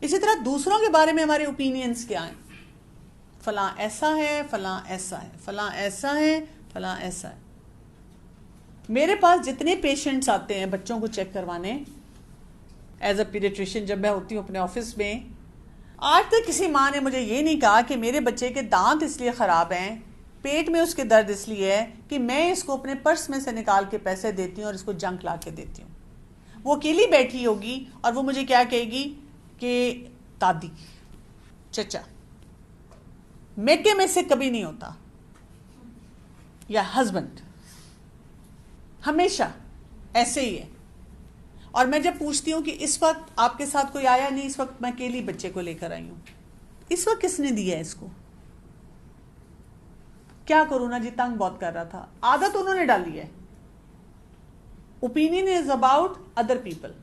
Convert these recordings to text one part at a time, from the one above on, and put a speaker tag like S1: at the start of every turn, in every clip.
S1: इसी तरह दूसरों के बारे में हमारे ओपिनियंस क्या हैं, फलां ऐसा है, फलां ऐसा है, फलां ऐसा है, फलां ऐसा है। मेरे पास जितने पेशेंट्स आते हैं बच्चों को चेक करवाने एज अ पीडियाट्रिशियन, जब मैं होती हूँ अपने ऑफिस में, आज तक किसी माँ ने मुझे ये नहीं कहा कि मेरे बच्चे के दांत इसलिए ख़राब हैं, पेट में उसके दर्द इसलिए है कि मैं इसको अपने पर्स में से निकाल के पैसे देती हूँ और इसको जंक ला के देती हूँ। वो अकेली बैठी होगी और वो मुझे क्या कहेगी कि दादी, चचा, मेके में से कभी नहीं होता, या हस्बैंड, हमेशा ऐसे ही है। और मैं जब पूछती हूँ कि इस वक्त आपके साथ कोई आया नहीं, इस वक्त मैं अकेली बच्चे को लेकर आई हूँ, इस वक्त किसने दिया है इसको, क्या करूँ ना जी, तंग बहुत कर रहा था। आदत उन्होंने डाली है। Opinion is about other people.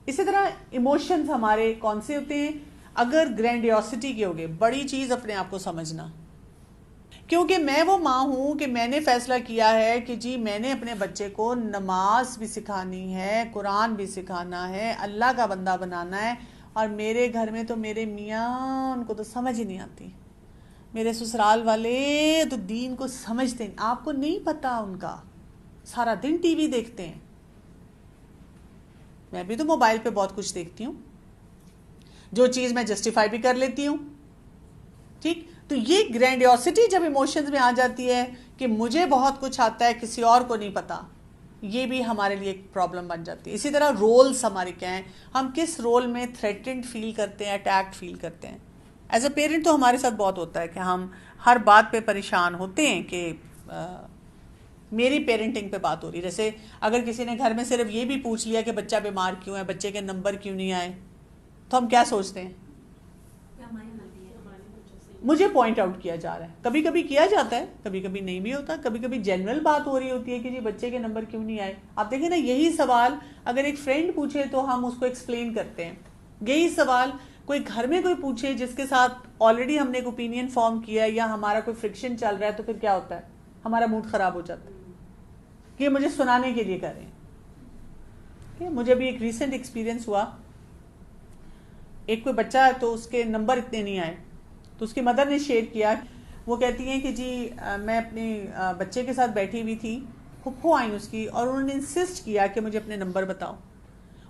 S1: इसी तरह इमोशंस हमारे कौन से होते हैं, अगर ग्रैंडियोसिटी के हो गए, बड़ी चीज अपने आप को समझना, क्योंकि मैं वो माँ हूं कि मैंने फैसला किया है कि जी मैंने अपने बच्चे को नमाज भी सिखानी है, कुरान भी सिखाना है, अल्लाह का बंदा बनाना है। और मेरे घर में तो मेरे मियाँ, उनको तो समझ ही नहीं आती, मेरे ससुराल वाले तो दीन को समझते नहीं, आपको नहीं पता, उनका सारा दिन टीवी देखते हैं। मैं भी तो मोबाइल पे बहुत कुछ देखती हूँ, जो चीज़ मैं जस्टिफाई भी कर लेती हूँ, ठीक। तो ये ग्रैंडियोसिटी जब इमोशंस में आ जाती है कि मुझे बहुत कुछ आता है, किसी और को नहीं पता, ये भी हमारे लिए एक प्रॉब्लम बन जाती है। इसी तरह रोल्स हमारे क्या हैं, हम किस रोल में थ्रेटेंड फील करते हैं, अटैक्ड फील करते हैं। एज अ पेरेंट तो हमारे साथ बहुत होता है कि हम हर बात पे परेशान होते हैं कि मेरी पेरेंटिंग पे बात हो रही। जैसे अगर किसी ने घर में सिर्फ ये भी पूछ लिया कि बच्चा बीमार क्यों है, बच्चे के नंबर क्यों नहीं आए, तो हम क्या सोचते हैं, मुझे पॉइंट आउट किया जा रहा है। कभी कभी किया जाता है, कभी कभी नहीं भी होता, कभी कभी जनरल बात हो रही होती है कि जी बच्चे के नंबर क्यों नहीं आए। आप देखें ना, यही सवाल अगर एक फ्रेंड पूछे तो हम उसको एक्सप्लेन करते हैं। यही सवाल कोई घर में कोई पूछे जिसके साथ ऑलरेडी हमने एक ओपिनियन फॉर्म किया है या हमारा कोई फ्रिक्शन चल रहा है, तो फिर क्या होता है, हमारा मूड खराब हो जाता है कि मुझे सुनाने के लिए कर रहे हैं। मुझे भी एक रीसेंट एक्सपीरियंस हुआ, एक कोई बच्चा है तो उसके नंबर इतने नहीं आए, तो उसकी मदर ने शेयर किया। वो कहती हैं कि जी मैं अपने बच्चे के साथ बैठी हुई थी, फुफ्फो आई उसकी, और उन्होंने इंसिस्ट किया कि मुझे अपने नंबर बताओ।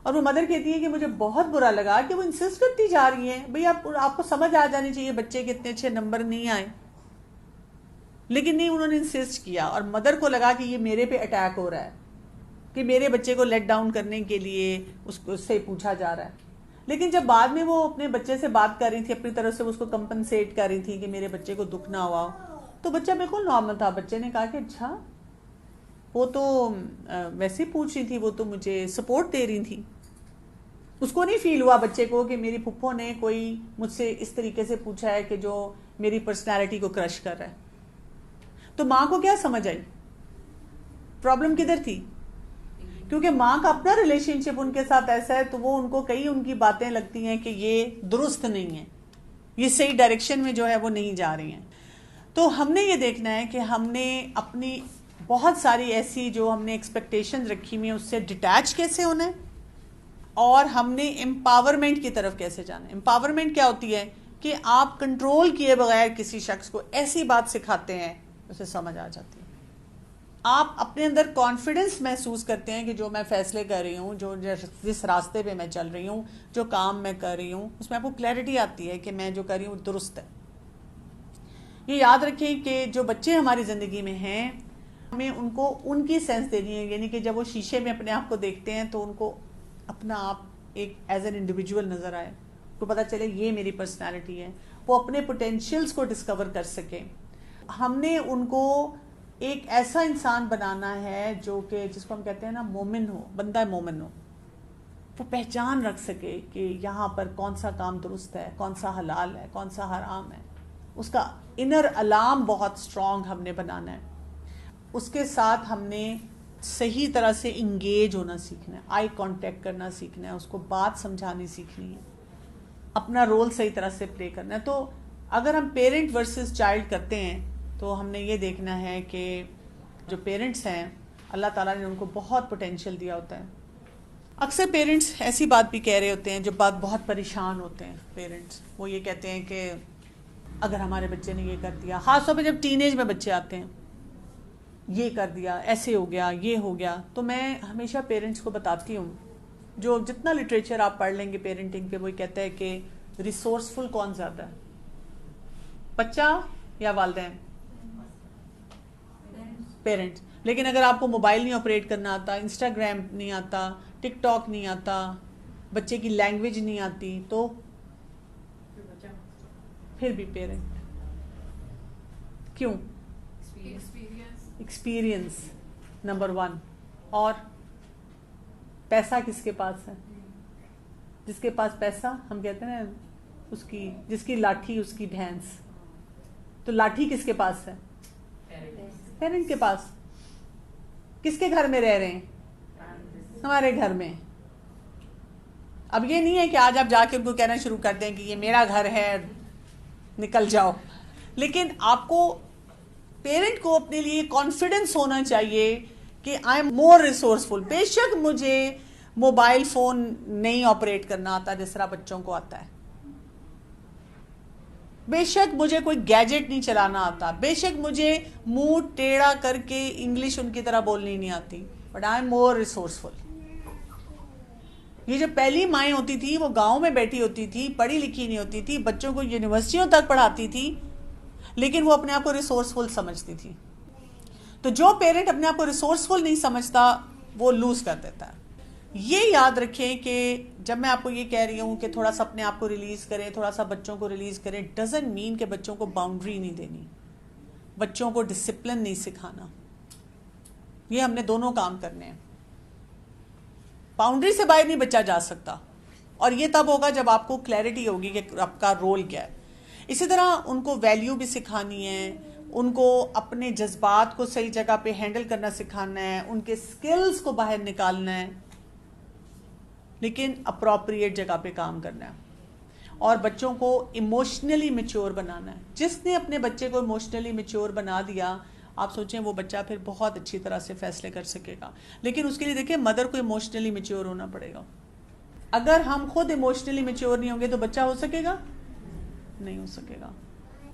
S1: और वो मदर कहती है कि मुझे बहुत बुरा लगा कि वो इंसिस्ट करती जा रही हैं, भाई आपको समझ आ जानी चाहिए बच्चे के इतने अच्छे नंबर नहीं आए, लेकिन नहीं, उन्होंने इंसिस्ट किया। और मदर को लगा कि ये मेरे पे अटैक हो रहा है, कि मेरे बच्चे को लेट डाउन करने के लिए उससे पूछा जा रहा है। लेकिन जब बाद में वो अपने बच्चे से बात कर रही थी, अपनी तरफ से उसको कंपनसेट कर रही थी कि मेरे बच्चे को दुख ना हुआ, तो बच्चा बिल्कुल नॉर्मल था। बच्चे ने कहा कि अच्छा, वो तो वैसे ही पूछ रही थी, वो तो मुझे सपोर्ट दे रही थी। उसको नहीं फील हुआ बच्चे को कि मेरी फुफ्फो ने कोई मुझसे इस तरीके से पूछा है कि जो मेरी पर्सनैलिटी को क्रश कर रहा है। तो माँ को क्या समझ आई, प्रॉब्लम किधर थी, क्योंकि माँ का अपना रिलेशनशिप उनके साथ ऐसा है, तो वो उनको कई उनकी बातें लगती हैं कि ये दुरुस्त नहीं है, ये सही डायरेक्शन में जो है वो नहीं जा रही हैं। तो हमने ये देखना है कि हमने अपनी बहुत सारी ऐसी जो हमने एक्सपेक्टेशन रखी हुई है उससे डिटैच कैसे होना है, और हमने एम्पावरमेंट की तरफ कैसे जाना है। एम्पावरमेंट क्या होती है कि आप कंट्रोल किए बगैर किसी शख्स को ऐसी बात सिखाते हैं उसे समझ आ जाती है। आप अपने अंदर कॉन्फिडेंस महसूस करते हैं कि जो मैं फैसले कर रही हूँ, जो जिस रास्ते पे मैं चल रही हूँ, जो काम मैं कर रही हूँ, उसमें आपको क्लैरिटी आती है कि मैं जो कर रही हूँ दुरुस्त है। ये याद रखें कि जो बच्चे हमारी ज़िंदगी में हैं, हमें उनको उनकी सेंस देनी है, यानी कि जब वो शीशे में अपने आप को देखते हैं तो उनको अपना आप एक एज एन इंडिविजुअल नज़र आए, तो पता चले ये मेरी पर्सनैलिटी है, वो अपने पोटेंशियल्स को डिस्कवर कर सकें। हमने उनको एक ऐसा इंसान बनाना है जो कि जिसको हम कहते हैं ना मोमिन हो, बंदा मोमिन हो, वो पहचान रख सके कि यहाँ पर कौन सा काम दुरुस्त है, कौन सा हलाल है, कौन सा हराम है। उसका इनर अलार्म बहुत स्ट्रॉन्ग हमने बनाना है। उसके साथ हमने सही तरह से इंगेज होना सीखना है, आई कांटेक्ट करना सीखना है, उसको बात समझानी सीखनी है, अपना रोल सही तरह से प्ले करना है। तो अगर हम पेरेंट वर्सेस चाइल्ड करते हैं तो हमने ये देखना है कि जो पेरेंट्स हैं, अल्लाह ताला ने उनको बहुत पोटेंशियल दिया होता है, अक्सर पेरेंट्स ऐसी बात भी कह रहे होते हैं, जब बात बहुत परेशान होते हैं पेरेंट्स, वो ये कहते हैं कि अगर हमारे बच्चे ने ये कर दिया, खासतौर पे जब टीनेज में बच्चे आते हैं, ये कर दिया, ऐसे हो गया, ये हो गया, तो मैं हमेशा पेरेंट्स को बताती हूँ, जो जितना लिटरेचर आप पढ़ लेंगे पेरेंटिंग पे, वो कहता है कि रिसोर्सफुल कौन ज़्यादा है, बच्चा या वालिदैन? पेरेंट्स। लेकिन अगर आपको मोबाइल नहीं ऑपरेट करना आता, इंस्टाग्राम नहीं आता, टिकटॉक नहीं आता, बच्चे की लैंग्वेज नहीं आती, तो फिर भी पेरेंट। क्यों? Experience number 1। और पैसा किसके पास है? जिसके पास पैसा, हम कहते हैं ना, उसकी जिसकी लाठी उसकी भैंस। तो लाठी किसके पास है? पेरेंट के पास। किसके घर में रह रहे हैं? हमारे घर में। अब ये नहीं है कि आज आप जाके उनको कहना शुरू कर दें कि ये मेरा घर है, निकल जाओ। लेकिन आपको, पेरेंट को अपने लिए कॉन्फिडेंस होना चाहिए कि आई एम मोर रिसोर्सफुल। बेशक मुझे मोबाइल फोन नहीं ऑपरेट करना आता जिस तरह बच्चों को आता है, बेशक मुझे कोई गैजेट नहीं चलाना आता, बेशक मुझे मुंह टेढ़ा करके इंग्लिश उनकी तरह बोलनी नहीं आती, but I am more resourceful. ये जो पहली माएँ होती थी, वो गांव में बैठी होती थी, पढ़ी लिखी नहीं होती थी, बच्चों को यूनिवर्सिटियों तक पढ़ाती थी, लेकिन वो अपने आप को रिसोर्सफुल समझती थी। तो जो पेरेंट अपने आप को रिसोर्सफुल नहीं समझता, वो लूज कर देता है। ये याद रखें कि जब मैं आपको ये कह रही हूँ कि थोड़ा सा अपने आप को रिलीज करें, थोड़ा सा बच्चों को रिलीज करें, डजंट मीन कि बच्चों को बाउंड्री नहीं देनी, बच्चों को डिसिप्लिन नहीं सिखाना। ये हमने दोनों काम करने हैं। बाउंड्री से बाहर नहीं बच्चा जा सकता, और ये तब होगा जब आपको क्लैरिटी होगी कि आपका रोल क्या है। इसी तरह उनको वैल्यू भी सिखानी है, उनको अपने जज्बात को सही जगह पे हैंडल करना सिखाना है, उनके स्किल्स को बाहर निकालना है, लेकिन अप्रोप्रिएट जगह पे काम करना है, और बच्चों को इमोशनली मैच्योर बनाना है। जिसने अपने बच्चे को इमोशनली मैच्योर बना दिया, आप सोचें वो बच्चा फिर बहुत अच्छी तरह से फैसले कर सकेगा। लेकिन उसके लिए देखिए, मदर को इमोशनली मैच्योर होना पड़ेगा। अगर हम खुद इमोशनली मैच्योर नहीं होंगे तो बच्चा हो सकेगा? नहीं हो सकेगा।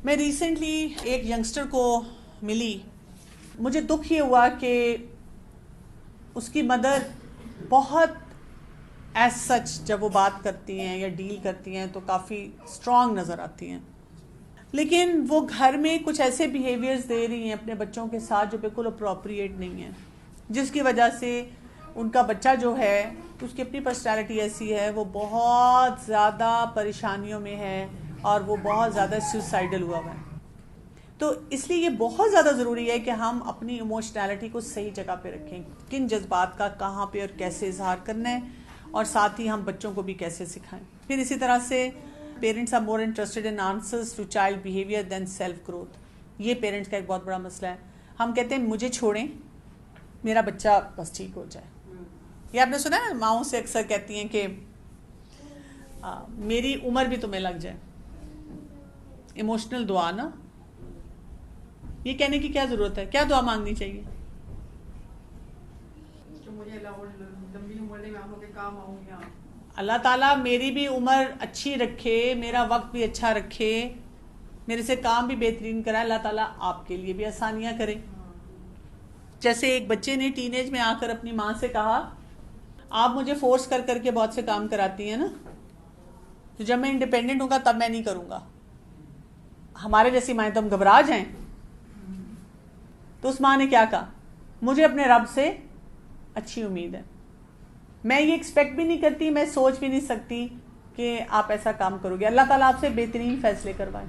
S1: मैं रिसेंटली एक यंगस्टर को मिली, मुझे दुख ये हुआ कि उसकी मदर बहुत एज सच जब वो बात करती हैं या डील करती हैं तो काफ़ी स्ट्रांग नज़र आती हैं, लेकिन वो घर में कुछ ऐसे बिहेवियर्स दे रही हैं अपने बच्चों के साथ जो बिल्कुल अप्रोप्रिएट नहीं है, जिसकी वजह से उनका बच्चा जो है, उसकी अपनी पर्सनैलिटी ऐसी है, वो बहुत ज़्यादा परेशानियों में है और वो बहुत ज़्यादा सुसाइडल हुआ है। तो इसलिए ये बहुत ज़्यादा ज़रूरी है कि हम अपनी इमोशनैलिटी को सही जगह पे रखें, किन जज्बात का कहाँ पे और कैसे इजहार करना है, और साथ ही हम बच्चों को भी कैसे सिखाएं। फिर इसी तरह से parents are more interested in answers to child behaviour than self growth. ये पेरेंट्स का एक बहुत बड़ा मसला है। हम कहते हैं मुझे छोड़ें, मेरा बच्चा बस ठीक हो जाए। ये आपने सुना है, माँओं से अक्सर कहती हैं कि मेरी उम्र भी तुम्हें लग जाए। इमोशनल दुआ ना, ये कहने की क्या जरूरत है? क्या दुआ मांगनी चाहिए? अल्लाह ताला मेरी भी उम्र अच्छी रखे, मेरा वक्त भी अच्छा रखे, मेरे से काम भी बेहतरीन कराए, अल्लाह ताला आपके लिए भी आसानियां करे। जैसे एक बच्चे ने टीनेज में आकर अपनी माँ से कहा, आप मुझे फोर्स कर करके बहुत से काम कराती हैं ना, तो जब मैं इंडिपेंडेंट होगा तब मैं नहीं करूँगा। हमारे जैसी माएँ तो हम घबरा जाएं। तो उस माँ ने क्या कहा, मुझे अपने रब से अच्छी उम्मीद है, मैं ये एक्सपेक्ट भी नहीं करती, मैं सोच भी नहीं सकती कि आप ऐसा काम करोगे, अल्लाह ताला आपसे बेहतरीन फैसले करवाए।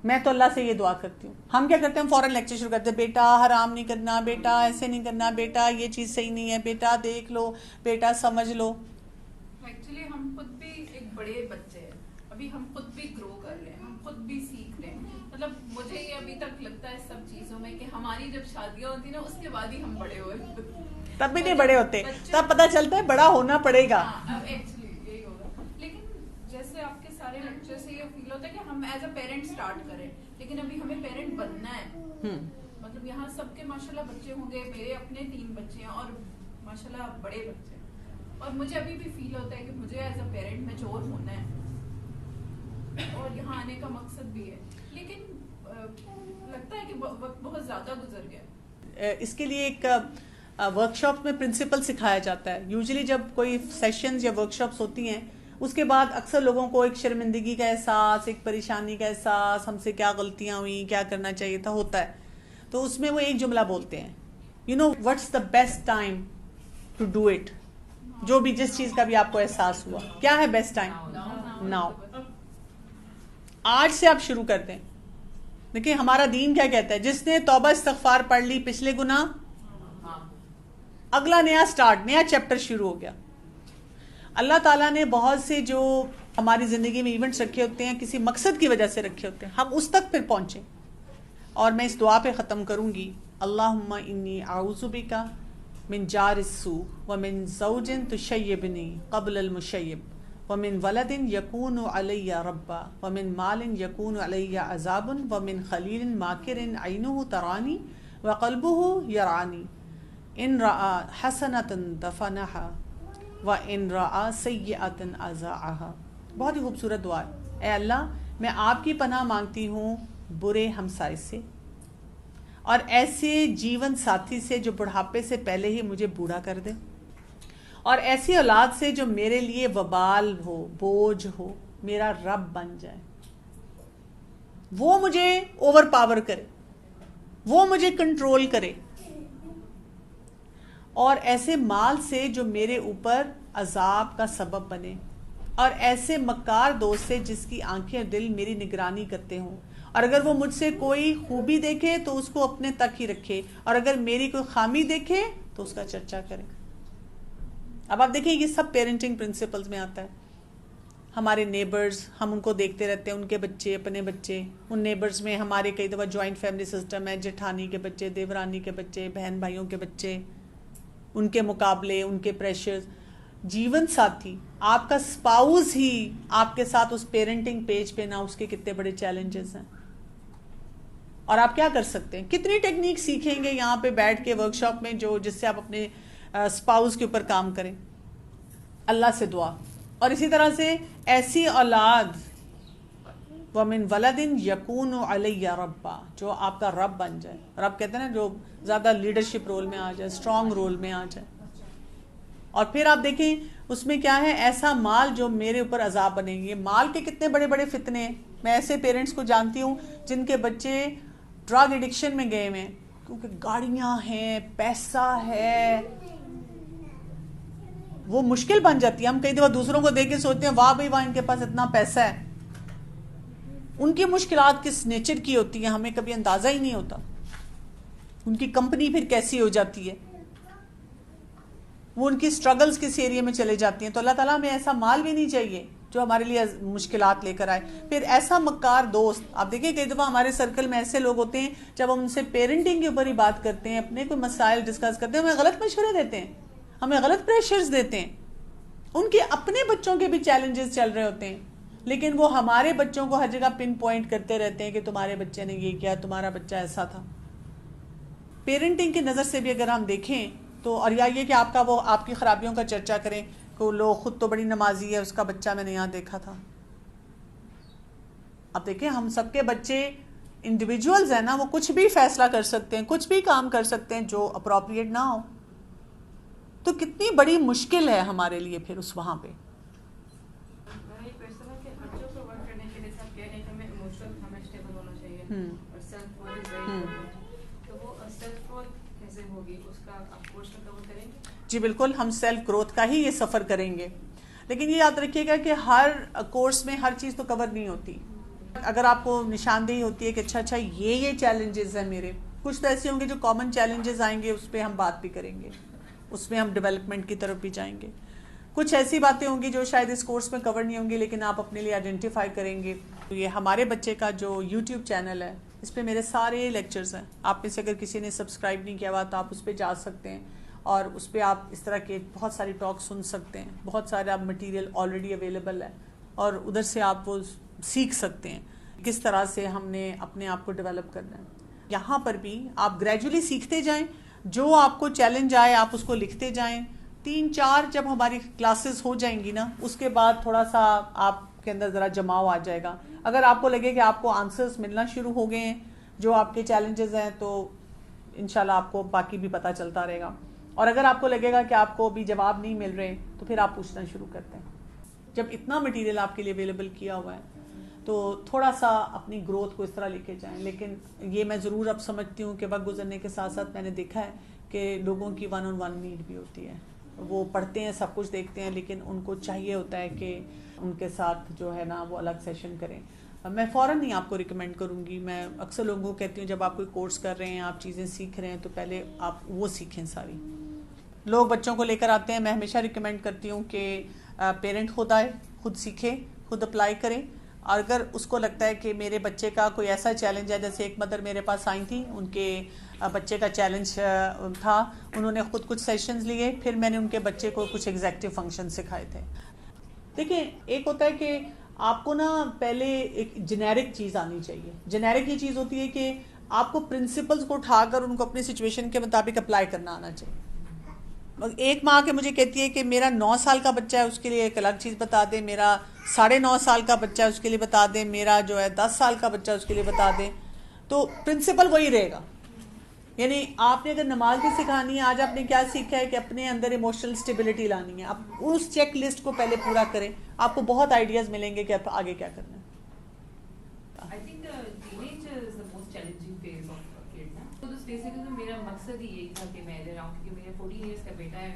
S1: मैं तो अल्लाह से ये दुआ करती हूँ। हम क्या करते हैं, हम फौरन लेक्चर शुरू करते हैं, बेटा हराम नहीं करना, बेटा ऐसे नहीं करना, बेटा ये चीज़ सही नहीं है, बेटा देख लो, बेटा समझ लो।
S2: एक्चुअली हम खुद भी एक बड़े बच्चे हैं, अभी हम खुद भी ग्रो कर रहे हैं, हम खुद भी सीख रहे हैं। मतलब मुझे ये अभी तक लगता है सब चीज़ों में कि हमारी जब शादियाँ होती ना, उसके बाद ही हम बड़े हुए,
S1: तब भी नहीं बड़े होते, तब पता चलता है बड़ा होना पड़ेगा।
S2: एक्चुअली यही होगा। लेकिन जैसे आपके सारे लेक्चर से ये फील होता है कि हम एज अ पेरेंट स्टार्ट करें, लेकिन अभी हमें पेरेंट बनना है। मतलब यहाँ सबके माशाल्लाह बच्चे होंगे, मेरे अपने 3 बच्चे हैं और माशाल्लाह बड़े बच्चे हैं। और मुझे अभी भी फील होता है कि मुझे एज अ पेरेंट मैच्योर होना है और यहाँ आने का मकसद भी है, लेकिन लगता है कि वक्त बहुत ज्यादा गुजर गया।
S1: इसके लिए एक वर्कशॉप में प्रिंसिपल सिखाया जाता है। यूजुअली जब कोई सेशंस या वर्कशॉप्स होती हैं उसके बाद अक्सर लोगों को एक शर्मिंदगी का एहसास, एक परेशानी का एहसास, हमसे क्या गलतियां हुई, क्या करना चाहिए था, होता है। तो उसमें वो एक जुमला बोलते हैं, you know what's the best time to do it. जो भी जिस चीज का भी आपको एहसास हुआ, क्या है बेस्ट टाइम? नाउ। आज से आप शुरू कर दें। देखिए हमारा दीन क्या कहता है, जिसने तौबा इस्तगफार पढ़ ली पिछले गुनाह, अगला नया स्टार्ट, नया चैप्टर शुरू हो गया। अल्लाह ताला ने बहुत से जो हमारी जिंदगी में इवेंट्स रखे होते हैं किसी मकसद की वजह से रखे होते हैं, हम उस तक फिर पहुंचे। और मैं इस दुआ पे ख़त्म करूंगी, अल्लाहुम्मा इन्नी आऊज़ु बिका मिन जारिस्सू व मिन ज़ौजिन तुशय्यिबनी क़ब्ल अल-मुशय्यिब व मिन वलदिन यकूनु अलैया रब्बा व मिन मालिन यकूनु अलैया अज़ाबुन व मिन खलीलिन माकिरिन ऐनुहु तरानी व क़ल्बुहु यरानी इन रआ हसनतन दफनहा व इन रआ सय्यअतन अज़ाअहा। बहुत ही खूबसूरत दुआ है। ए अल्लाह, मैं आपकी पनाह मांगती हूँ बुरे हमसाए से और ऐसे जीवन साथी से जो बुढ़ापे से पहले ही मुझे बूढ़ा कर दे, और ऐसी औलाद से जो मेरे लिए वबाल हो, बोझ हो, मेरा रब बन जाए, वो मुझे ओवर पावर करे, वो मुझे कंट्रोल करे, और ऐसे माल से जो मेरे ऊपर अजाब का सबब बने, और ऐसे मक्कार दोस्त से जिसकी आंखें और दिल मेरी निगरानी करते हों, और अगर वो मुझसे कोई खूबी देखे तो उसको अपने तक ही रखे, और अगर मेरी कोई खामी देखे तो उसका चर्चा करे। अब आप देखिए ये सब पेरेंटिंग प्रिंसिपल्स में आता है। हमारे नेबर्स, हम उनको देखते रहते हैं, उनके बच्चे, अपने बच्चे, उन नेबर्स में हमारे कई दफ़ा जॉइंट फैमिली सिस्टम है, जेठानी के बच्चे, देवरानी के बच्चे, बहन भाइयों के बच्चे, उनके मुकाबले, उनके प्रेशर्स। जीवन साथी, आपका स्पाउस ही आपके साथ उस पेरेंटिंग पेज पे ना, उसके कितने बड़े चैलेंजेस हैं। और आप क्या कर सकते हैं, कितनी टेक्निक सीखेंगे यहाँ पे बैठ के वर्कशॉप में, जो जिससे आप अपने स्पाउस के ऊपर काम करें। अल्लाह से दुआ, और इसी तरह से ऐसी औलाद वमिन वलदिन यकून अलैया रब्बा, जो आपका रब बन जाए। रब कहते हैं ना, जो ज़्यादा लीडरशिप रोल में आ जाए, स्ट्रॉन्ग रोल में आ जाए। और फिर आप देखें उसमें क्या है, ऐसा माल जो मेरे ऊपर अजाब बनेंगे। माल के कितने बड़े बड़े फितने हैं। मैं ऐसे पेरेंट्स को जानती हूँ जिनके बच्चे ड्रग एडिक्शन में गए हुए हैं, क्योंकि गाड़ियाँ हैं, पैसा है, वो मुश्किल बन जाती है। हम कई दफ़ा दूसरों को देख के सोचते हैं वाह भाई वाह, इनके पास इतना पैसा है। उनकी मुश्किलात किस नेचर की होती है हमें कभी अंदाज़ा ही नहीं होता। उनकी कंपनी फिर कैसी हो जाती है, वो उनकी स्ट्रगल्स किस एरिया में चले जाती हैं। तो अल्लाह ताला हमें ऐसा माल भी नहीं चाहिए जो हमारे लिए मुश्किलात लेकर आए। फिर ऐसा मक्कार दोस्त, आप देखिए कई दफ़ा हमारे सर्कल में ऐसे लोग होते हैं, जब हम उनसे पेरेंटिंग के ऊपर ही बात करते हैं, अपने कोई मसाइल डिस्कस करते हैं, हमें गलत मशवरे देते हैं, हमें गलत प्रेशर्स देते हैं। उनके अपने बच्चों के भी चैलेंजेस चल रहे होते हैं, लेकिन वो हमारे बच्चों को हर जगह पिन पॉइंट करते रहते हैं कि तुम्हारे बच्चे ने ये किया, तुम्हारा बच्चा ऐसा था। पेरेंटिंग की नज़र से भी अगर हम देखें तो, और या ये कि आपका वो आपकी खराबियों का चर्चा करें कि लो खुद तो बड़ी नमाजी है, उसका बच्चा मैंने यहाँ देखा था। अब देखिए हम सबके बच्चे इंडिविजुअल्स हैं ना, वो कुछ भी फैसला कर सकते हैं, कुछ भी काम कर सकते हैं जो अप्रोप्रिएट ना हो। तो कितनी बड़ी मुश्किल है हमारे लिए फिर उस वहाँ पे। जी बिल्कुल, हम सेल्फ ग्रोथ का ही ये सफ़र करेंगे, लेकिन ये याद रखिएगा कि हर कोर्स में हर चीज़ तो कवर नहीं होती। अगर आपको निशानदेही होती है कि अच्छा ये चैलेंजेस हैं मेरे, कुछ तो ऐसे होंगे जो कॉमन चैलेंजेस आएंगे, उस पर हम बात भी करेंगे, उसमें हम डेवलपमेंट की तरफ भी जाएंगे। कुछ ऐसी बातें होंगी जो शायद इस कोर्स में कवर नहीं होंगी, लेकिन आप अपने लिए आइडेंटिफाई करेंगे। तो ये हमारे बच्चे का जो यूट्यूब चैनल है, इस पर मेरे सारे लेक्चर्स हैं। आप में से अगर किसी ने सब्सक्राइब नहीं किया हुआ तो आप उस पर जा सकते हैं, और उस पर आप इस तरह के बहुत सारी टॉक सुन सकते हैं। बहुत सारा मटेरियल ऑलरेडी अवेलेबल है, और उधर से आप वो सीख सकते हैं किस तरह से हमने अपने आप को डेवलप करना है। यहाँ पर भी आप ग्रेजुअली सीखते जाएं, जो आपको चैलेंज आए आप उसको लिखते जाएं, 3-4 जब हमारी क्लासेस हो जाएंगी ना, उसके बाद थोड़ा सा आपके अंदर ज़रा जमाव आ जाएगा। अगर आपको लगे कि आपको आंसर्स मिलना शुरू हो गए हैं जो आपके चैलेंजेस हैं, तो इंशाल्लाह आपको बाकी भी पता चलता रहेगा। और अगर आपको लगेगा कि आपको अभी जवाब नहीं मिल रहे, तो फिर आप पूछना शुरू करते हैं। जब इतना मटेरियल आपके लिए अवेलेबल किया हुआ है, तो थोड़ा सा अपनी ग्रोथ को इस तरह लेके जाएं। लेकिन ये मैं ज़रूर अब समझती हूँ कि वक्त गुजरने के साथ साथ मैंने देखा है कि लोगों की 1-on-1 नीड भी होती है। वो पढ़ते हैं, सब कुछ देखते हैं, लेकिन उनको चाहिए होता है कि उनके साथ जो है ना वो अलग सेशन करें। मैं फ़ौरन नहीं आपको रिकमेंड करूँगी। मैं अक्सर लोगों को कहती हूँ जब आप कोई कोर्स कर रहे हैं, आप चीज़ें सीख रहे हैं, तो पहले आप वो सीखें सारी। लोग बच्चों को लेकर आते हैं, मैं हमेशा रिकमेंड करती हूँ कि पेरेंट खुद आए, खुद सीखे, खुद अप्लाई करें। और अगर उसको लगता है कि मेरे बच्चे का कोई ऐसा चैलेंज है, जैसे एक मदर मेरे पास आई थी, उनके बच्चे का चैलेंज था, उन्होंने खुद कुछ सेशंस लिए, फिर मैंने उनके बच्चे को कुछ एग्जेक्टिव फंक्शन सिखाए थे। देखिए, एक होता है कि आपको ना पहले एक जेनेरिक चीज़ आनी चाहिए। जेनेरिक ये चीज़ होती है कि आपको प्रिंसिपल्स को उठाकर उनको अपनी सिचुएशन के मुताबिक अप्लाई करना आना चाहिए। एक माँ के मुझे कहती है कि मेरा 9 साल का बच्चा है, उसके लिए एक अलग चीज़ बता दें, मेरा 9.5 साल का बच्चा है उसके लिए बता दें, मेरा जो है 10 साल का बच्चा है उसके लिए बता दें, तो प्रिंसिपल वही रहेगा। यानी आपने अगर नमाज भी सिखानी है, आज आपने क्या सीखा है कि अपने अंदर इमोशनल स्टेबिलिटी लानी है, आप उस चेक लिस्ट को पहले पूरा करें, आपको बहुत आइडियाज़ मिलेंगे कि आप आगे क्या करना है।
S3: बेसिकली तो मेरा मकसद ही यही था कि मैं इधर आऊँ, क्योंकि मेरा 14 इयर्स का बेटा है।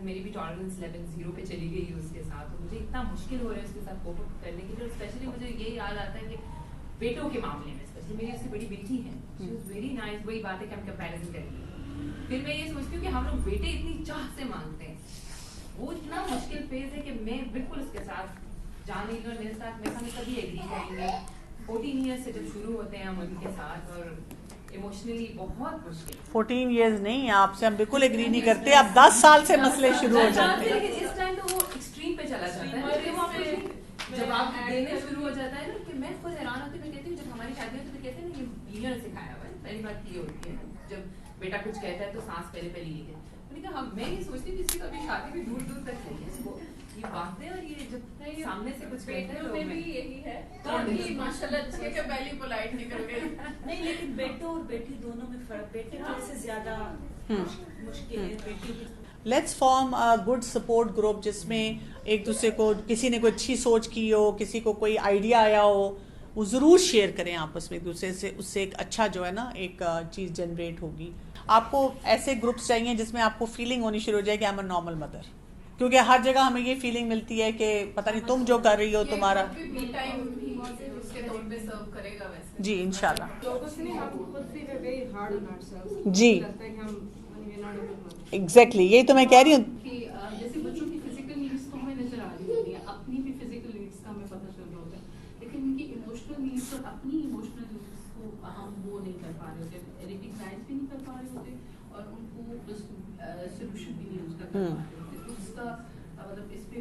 S3: मेरी भी टॉलरेंस लेवल 0 पे चली गई है उसके साथ, तो मुझे इतना मुश्किल हो रहा है उसके साथ कोप अप करने के लिए। स्पेशली मुझे ये याद आता है कि बेटों के मामले में, स्पेशली मेरी उससे बड़ी बेटी है, शी वाज वेरी नाइस। वही बात है कि हम कंपैरिजन करेंगे, फिर मैं ये सोचती हूँ कि हम लोग बेटे इतनी चाह से मांगते हैं, वो इतना मुश्किल फेज है कि मैं बिल्कुल उसके साथ जा नहीं रही, मेरे साथ हम कभी एग्री करेंगे। 14 ईयर्स से जब शुरू होते हैं हम उनके साथ, और इमोशनली बहुत मुश्किल।
S1: 14 इयर्स नहीं, आपसे हम बिल्कुल एग्री नहीं करते। आप 10 साल से मसले शुरू हो जाते हैं,
S3: लेकिन इस टाइम तो वो एक्सट्रीम पे चला जाता है, वो आपको जवाब देने शुरू हो जाता है ना, कि मैं खुद हैरान होती हूँ। मैं कहती हूँ जब हमारी शादी होती है तो कहते हैं ना, ये लीडर ने सिखाया हुआ है। पहली बात ये होती है, जब बेटा कुछ कहता है तो सांस पहले ली है। मैंने कहा मैं ये सोचती किसी का भी शादी भी दूर दूर तक नहीं है, इसको ये बातें और ये जब सामने से कुछ
S2: बेटों में भी यही है, तो भी माशाल्लाह अच्छे के पहले पोलाइट निकल गए।
S4: नहीं, लेकिन बेटो और बेटी दोनों में फर्क, बेटे से ज्यादा मुश्किल है बेटी की।
S1: Let's form a good support group, जिसमें एक दूसरे को, किसी ने कोई अच्छी सोच की हो, किसी को कोई आइडिया आया हो, वो ज़रूर शेयर करें आपस में एक दूसरे से। उससे एक अच्छा जो है ना एक चीज़ जनरेट होगी। आपको ऐसे ग्रुप्स चाहिए जिसमें आपको फीलिंग होनी शुरू हो जाए कि I am a normal mother, क्योंकि हर जगह हमें ये फीलिंग मिलती है कि पता नहीं तुम जो कर रही हो तुम्हारा जी इंशाल्लाह जी एग्जैक्टली यही तो मैं कह रही हूँ।
S5: जैसे बच्चों की फिजिकल नीड्स तो हमें नजर आ रही होती है, अपनी भी फिजिकल नीड्स का हमें पता चल रहा होता है, लेकिन उनकी इमोशनल नीड्स और अपनी इमोशनल नीड्स को हम वो नहीं कर पा रहे होते, रिकग्नाइज भी नहीं कर पा रहे होते, और उनको सोल्यूशन भी नहीं उसका कर पा रहे होते। तो उसका मतलब इस पे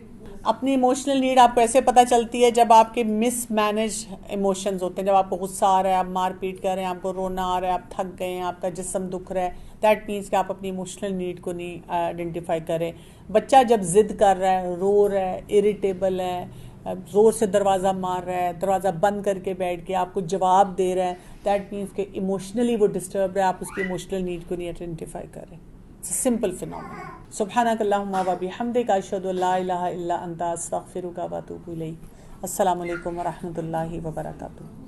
S1: अपनी इमोशनल नीड आपको ऐसे पता चलती है जब आपके मिसमैनेज इमोशंस होते हैं, जब आपको गुस्सा आ रहा है, आप मारपीट कर रहे हैं, आपको रोना आ रहा है, आप थक गए हैं, आपका जिस्म दुख रहा है, दैट मीन्स कि आप अपनी इमोशनल नीड को नहीं आइडेंटिफाई करें। बच्चा जब जिद कर रहा है, रो रहा है, इरिटेबल है, ज़ोर से दरवाज़ा मार रहा है, दरवाज़ा बंद करके बैठ के आपको जवाब दे रहा है, दैट मीन्स कि इमोशनली वो डिस्टर्ब है, आप उसकी इमोशनल नीड को नहीं आइडेंटिफाई करें। It's a simple phenomenon. सुब्हानक अल्लाहुम्मा व बिहम्दिका अशहदु अल्ला इलाहा इल्ला अंता अस्तगफिरुका व अतूबु इलैक। अस्सलामु अलैकुम व रहमतुल्लाहि व बरकातुहू।